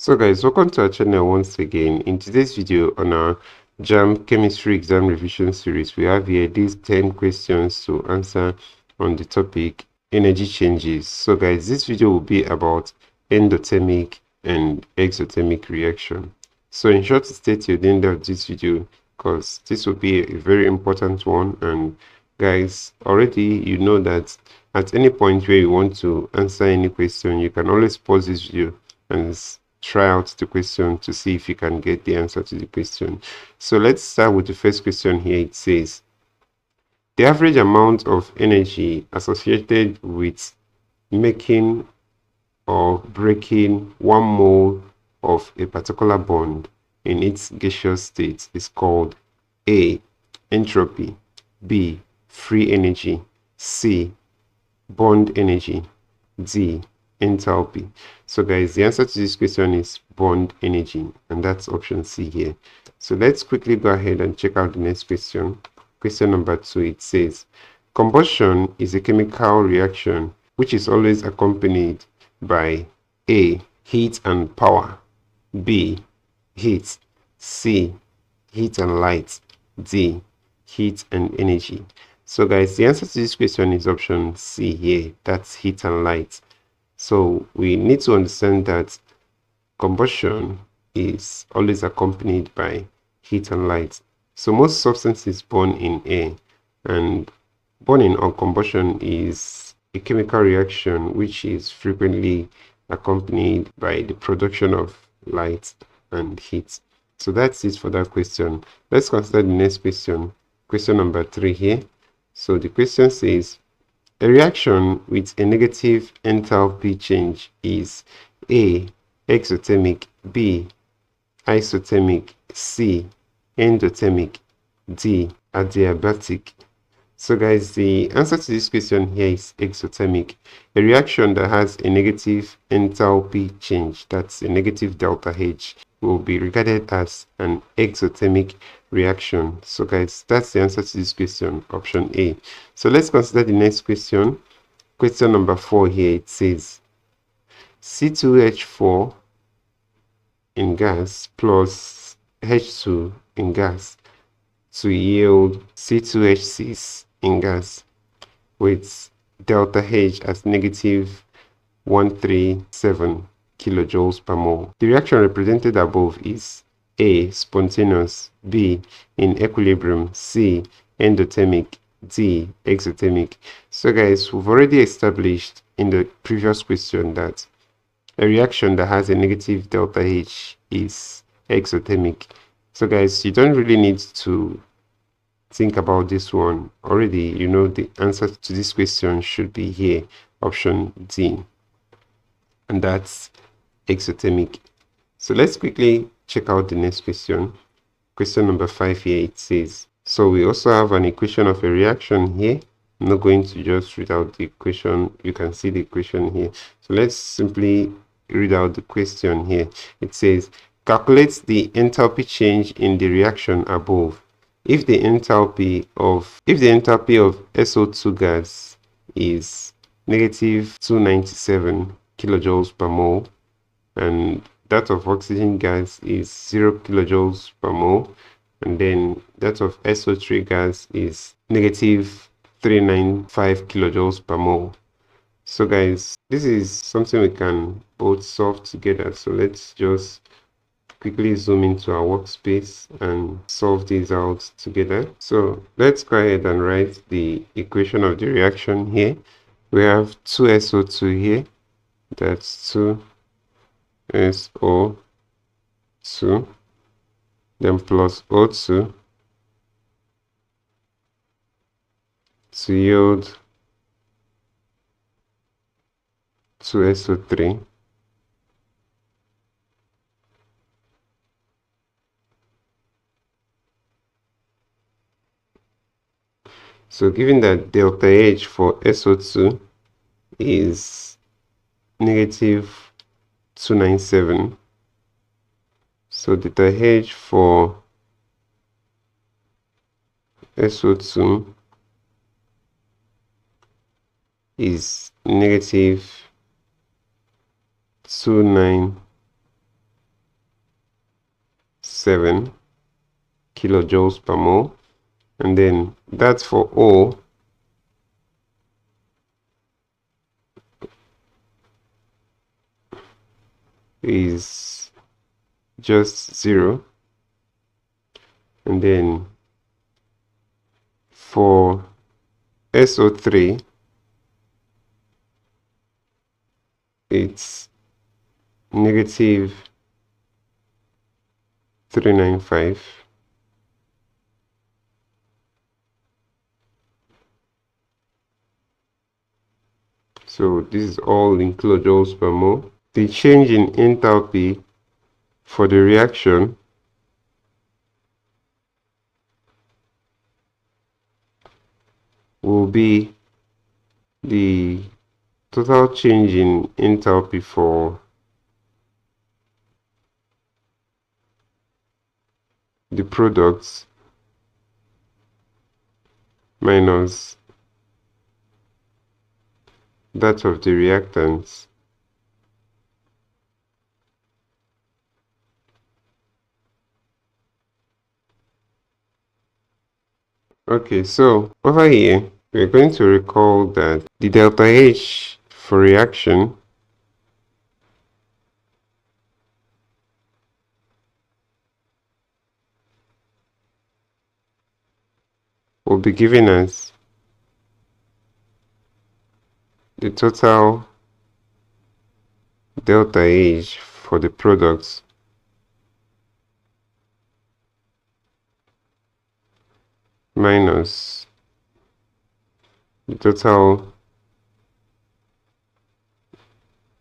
So guys, welcome to our channel once again. In today's video on our JAMB Chemistry exam revision series, we have here these 10 questions to answer on the topic energy changes. So guys, this video will be about endothermic and exothermic reaction. So in short, stay till the end of this video because this will be a very important one. And guys, already you know that at any point where you want to answer any question, you can always pause this video and try out the question to see if you can get the answer to the question. So let's start with the first question here. It says, the average amount of energy associated with making or breaking 1 mole of a particular bond in its gaseous state is called A. Entropy, B. Free energy, C. Bond energy, D. Enthalpy. So guys, the answer to this question is bond energy, and that's option C here. So let's quickly go ahead and check out the next question. Question number 2, it says, combustion is a chemical reaction which is always accompanied by A. Heat and power, B. Heat, C. Heat and light, D. Heat and energy. So guys, the answer to this question is option C here. That's heat and light. So we need to understand that combustion is always accompanied by heat and light. So most substances burn in air, and burning or combustion is a chemical reaction which is frequently accompanied by the production of light and heat. So that's it for that question. Let's consider the next question. Question number 3 here. So the question says, a reaction with a negative enthalpy change is A. Exothermic, B. Isothermic, C. Endothermic, D. Adiabatic. So guys, the answer to this question here is exothermic. A reaction that has a negative enthalpy change, that's a negative delta H, will be regarded as an exothermic reaction. So guys, that's the answer to this question, option A. So let's consider the next question. Question number 4 here. It says C2H4 in gas plus H2 in gas to yield C2H6 in gas with delta H as negative 137 kilojoules per mole. The reaction represented above is A. Spontaneous, B. In equilibrium, C. Endothermic, D. Exothermic. So guys, we've already established in the previous question that a reaction that has a negative delta H is exothermic. So guys, you don't really need to think about this one. Already, you know the answer to this question should be here, option D. And that's exothermic. So let's quickly check out the next question. Question number 5 here, it says, so we also have an equation of a reaction here. I'm not going to just read out the equation. You can see the equation here. So let's simply read out the question here. It says, calculate the enthalpy change in the reaction above. If the enthalpy of SO2 gas is negative 297 kilojoules per mole, and that of oxygen gas is 0 kilojoules per mole, and then that of SO3 gas is negative 395 kilojoules per mole. So guys, this is something we can both solve together. So let's just quickly zoom into our workspace and solve these out together. So let's go ahead and write the equation of the reaction here. We have 2SO2 here. That's 2SO2, then plus O2 to yield 2SO3. So given that delta H for SO2 is negative 297, so delta H for SO2 is negative 297 0.7 kilojoules per mole, and then that's for O is just 0, and then for SO3 it's negative 395. So this is all in kilojoules per mole. The change in enthalpy for the reaction will be the total change in enthalpy for the products minus that of the reactants. Okay, so over here we're going to recall that the delta H for reaction will be given as the total delta H for the products minus the total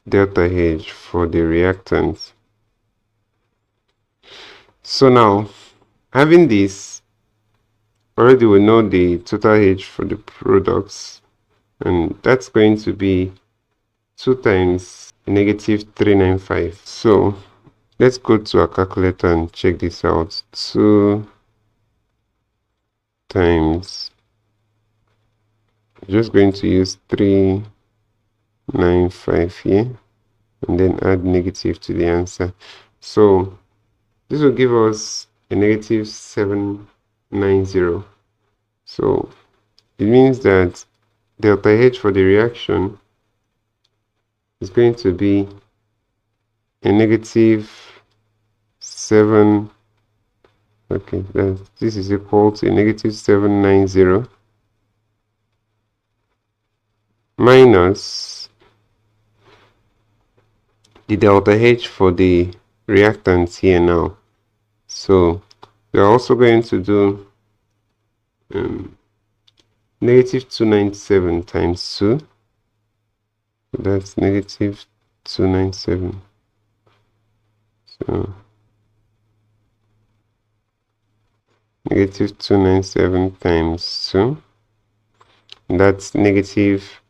delta H for the reactants. So now, having this, already we know the total H for the products, and that's going to be 2 times negative 395. So let's go to our calculator and check this out. 2 times, just going to use 395 here, and then add negative to the answer. So this will give us a negative 790. So it means that delta H for the reaction is going to be a negative 7. Okay, this is equal to a negative 790 minus the delta H for the reactants here now. So we're also going to do negative 297 times 2. That's negative 297. So negative 297 times 2. That's negative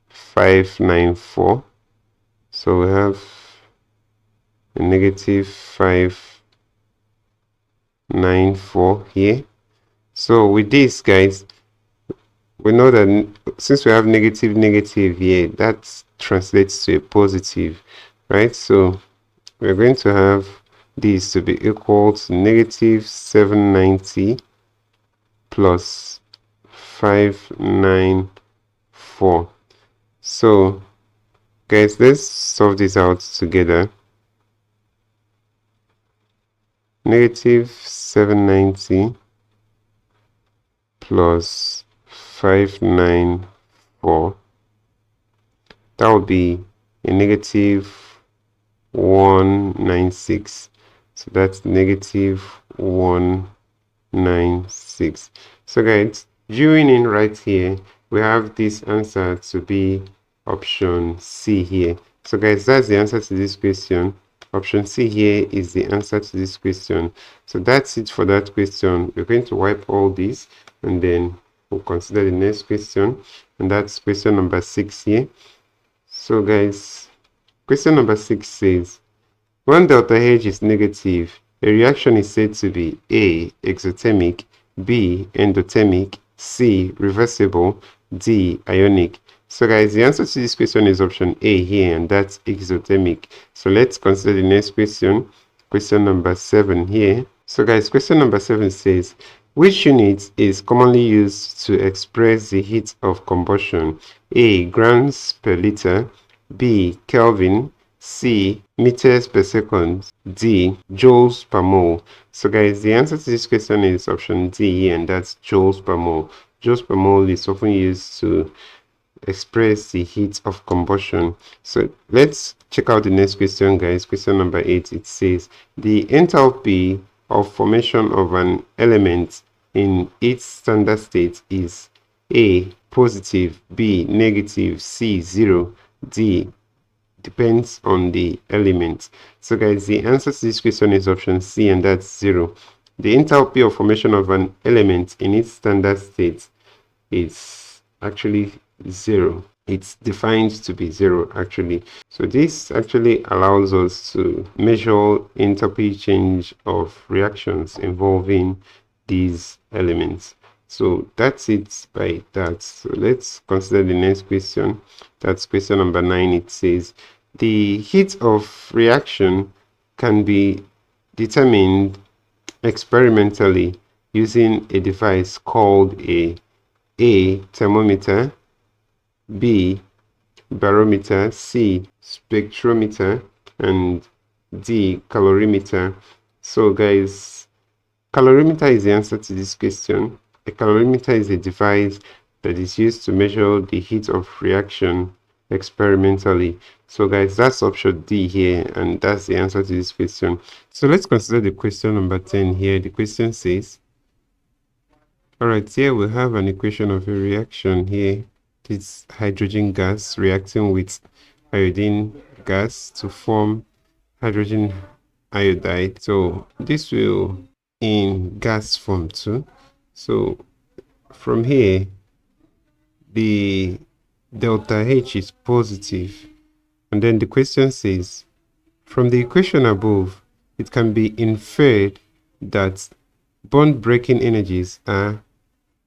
594. So we have a negative 594 here. So with this, guys, we know that since we have negative here, that translates to a positive, right? So we're going to have this to be equal to negative 790 plus 594. So guys, let's solve this out together. Negative 790 plus 594, that would be a negative 196. So that's negative 196. So guys, viewing in right here, we have this answer to be option C here. So guys, that's the answer to this question. Option C here is the answer to this question. So that's it for that question. We're going to wipe all this, and then we'll consider the next question, and that's question number 6 here. So guys, question number 6 says, when delta H is negative, a reaction is said to be A, exothermic, B, endothermic, C, reversible, D, ionic. So guys, the answer to this question is option A here, and that's exothermic. So let's consider the next question, question number 7 here. So guys, question number 7 says, which unit is commonly used to express the heat of combustion? A. Grams per liter. B. Kelvin. C. Meters per second. D. Joules per mole. So guys, the answer to this question is option D, and that's joules per mole. Joules per mole is often used to express the heat of combustion. So let's check out the next question, guys. Question number 8. It says the enthalpy of formation of an element in its standard state is A. Positive, B. Negative, C. 0, D. Depends on the element. So guys, the answer to this question is option C, and that's 0. The enthalpy of formation of an element in its standard state is actually 0. It's defined to be 0 actually. So this actually allows us to measure enthalpy change of reactions involving these elements. So that's it by that. So let's consider the next question. That's question number 9. It says the heat of reaction can be determined experimentally using a device called A. Thermometer, B. Barometer, C. Spectrometer, and D. Calorimeter. So guys, calorimeter is the answer to this question. A calorimeter is a device that is used to measure the heat of reaction experimentally. So guys, that's option D here, and that's the answer to this question. So let's consider the question number 10 here. The question says, alright, here we have an equation of a reaction here. This hydrogen gas reacting with iodine gas to form hydrogen iodide. So this will in gas form too. So from here, the delta H is positive. And then the question says, from the equation above, it can be inferred that bond breaking energies are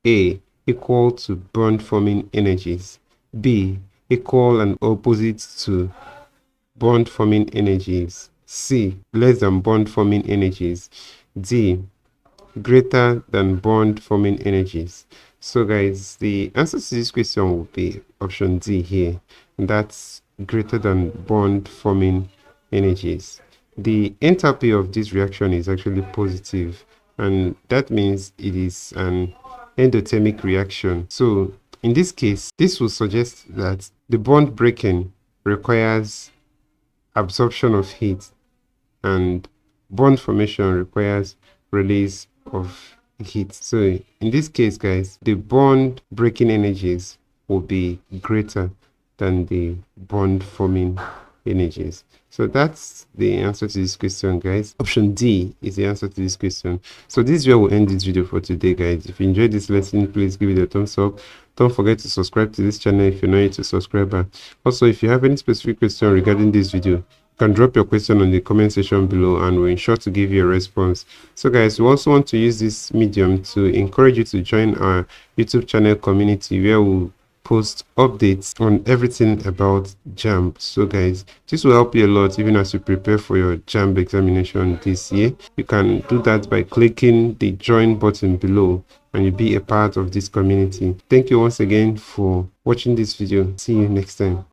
A. Equal to bond forming energies, B. Equal and opposite to bond forming energies, C. Less than bond forming energies, D. Greater than bond forming energies. So guys, the answer to this question will be option D here, and that's greater than bond forming energies. The enthalpy of this reaction is actually positive, and that means it is an endothermic reaction. So in this case, this will suggest that the bond breaking requires absorption of heat, and bond formation requires release of heat. So in this case, guys, the bond breaking energies will be greater than the bond forming energies. So that's the answer to this question, guys. Option D is the answer to this question. So this is where we'll end this video for today, guys. If you enjoyed this lesson, please give it a thumbs up. Don't forget to subscribe to this channel if you're not yet a subscriber. Also, if you have any specific question regarding this video, you can drop your question on the comment section below, and we'll ensure to give you a response. So guys, we also want to use this medium to encourage you to join our YouTube channel community, where we'll post updates on everything about JAMB. So guys, this will help you a lot even as you prepare for your JAMB examination this year. You can do that by clicking the join button below, and you'll be a part of this community. Thank you once again for watching this video. See you next time.